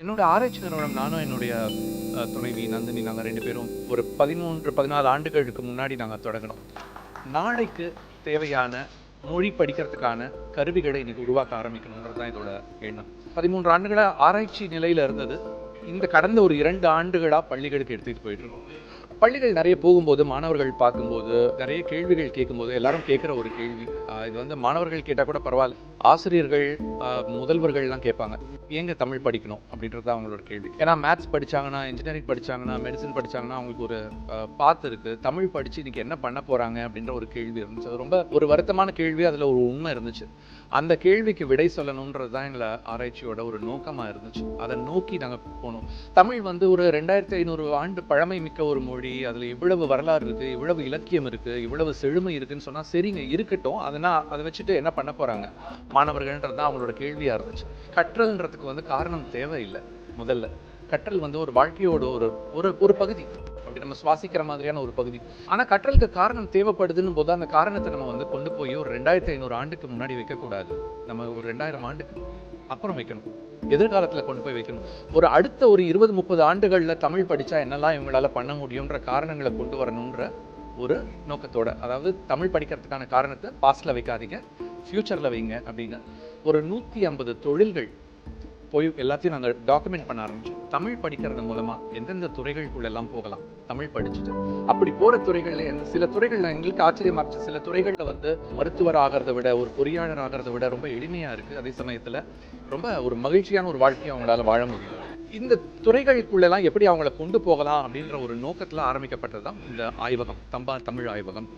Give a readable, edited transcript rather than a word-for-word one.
என்னோட ஆராய்ச்சி நிறுவனம் நானும் என்னுடைய துணைவி நந்தினி நாங்கள் 2 பேரும் ஒரு 13, 14 ஆண்டுகளுக்கு முன்னாடி நாங்கள் தொடங்கினோம். நாளைக்கு தேவையான மொழி படிக்கிறதுக்கான கருவிகளை இன்னைக்கு உருவாக்க ஆரம்பிக்கணுன்றது தான் இதோட எண்ணம். 13 ஆண்டுகளா ஆராய்ச்சி நிலையில இருந்தது. இந்த கடந்த ஒரு 2 ஆண்டுகளா பள்ளிகளுக்கு எடுத்துட்டு போயிட்டு இருக்கோம். பள்ளிகள் நிறைய போகும்போது மாணவர்கள் பார்க்கும்போது நிறைய கேள்விகள் கேட்கும்போது எல்லாரும் கேட்குற ஒரு கேள்வி, இது வந்து மாணவர்கள் கேட்டால் கூட பரவாயில்ல, ஆசிரியர்கள் முதல்வர்கள்லாம் கேட்பாங்க, ஏங்க தமிழ் படிக்கணும் அப்படின்றது அவங்களோட கேள்வி. ஏன்னா மேத்ஸ் படித்தாங்கன்னா, இன்ஜினியரிங் படித்தாங்கன்னா, மெடிசன் படித்தாங்கன்னா அவங்களுக்கு ஒரு பாத் இருக்குது. தமிழ் படித்து இன்றைக்கி என்ன பண்ண போகிறாங்க அப்படின்ற ஒரு கேள்வி இருந்துச்சு. அது ரொம்ப ஒரு வருத்தமான கேள்வி. அதில் ஒரு உண்மை இருந்துச்சு. அந்த கேள்விக்கு விடை சொல்லணுன்றது தான் எங்களை ஆராய்ச்சியோட ஒரு நோக்கமாக இருந்துச்சு. அதை நோக்கி நாங்கள் போனோம். தமிழ் வந்து ஒரு 2500 ஆண்டு பழமை மிக்க ஒரு மொழி. அதில் இவ்வளவு வரலாறு இருக்குது, இவ்வளவு இலக்கியம் இருக்குது, இவ்வளவு செழுமை இருக்குதுன்னு சொன்னால் சரிங்க, இருக்கட்டும். அதை வச்சுட்டு என்ன பண்ண போகிறாங்க மாணவர்கள்ன்றது தான் அவங்களோட கேள்வியாக இருந்துச்சு. கற்றல்ன்றதுக்கு வந்து காரணம் தேவையில்லை. முதல்ல கற்றல் வந்து ஒரு வாழ்க்கையோட ஒரு ஒரு ஒரு பகுதி, அப்படி நம்ம சுவாசிக்கிற மாதிரியான ஒரு பகுதி. ஆனால் கற்றலுக்கு காரணம் தேவைப்படுதுன்னு போது அந்த காரணத்தை நம்ம வந்து கொண்டு போய் ஒரு 2500 ஆண்டுக்கு முன்னாடி வைக்கக்கூடாது. நம்ம ஒரு 2000 ஆண்டுக்கு அப்புறம் வைக்கணும். எதிர்காலத்தில் கொண்டு போய் வைக்கணும். ஒரு அடுத்த ஒரு 20-30 ஆண்டுகளில் தமிழ் படித்தா என்னெல்லாம் இவங்களால பண்ண முடியுன்ற காரணங்களை கொண்டு வரணுன்ற ஒரு நோக்கத்தோட, அதாவது தமிழ் படிக்கிறதுக்கான காரணத்தை பாஸ்டில் வைக்காதீங்க, ஃப்யூச்சரில் வைங்க அப்படிங்க. ஒரு 150 தொழில்கள் போய் எல்லாத்தையும் நாங்கள் டாக்குமெண்ட் பண்ண ஆரம்பிச்சோம். தமிழ் படிக்கிறது மூலமாக எந்தெந்த துறைகளுக்குள்ளெல்லாம் போகலாம் தமிழ் படிச்சுட்டு. அப்படி போகிற துறைகளில் சில துறைகளில் எங்களுக்கு ஆச்சரியமாச்சு. சில துறைகளில் வந்து மருத்துவர் ஆகிறத விட, ஒரு பொறியாளர் ஆகிறத விட ரொம்ப எளிமையாக இருக்குது. அதே சமயத்தில் ரொம்ப ஒரு மகிழ்ச்சியான ஒரு வாழ்க்கையை அவங்களால வாழ முடியும். இந்த துறைகளுக்குள்ளெல்லாம் எப்படி அவங்கள கொண்டு போகலாம் அப்படின்ற ஒரு நோக்கத்தில் ஆரம்பிக்கப்பட்டது தான் இந்த ஆய்வகம், தமிழ் ஆய்வகம்.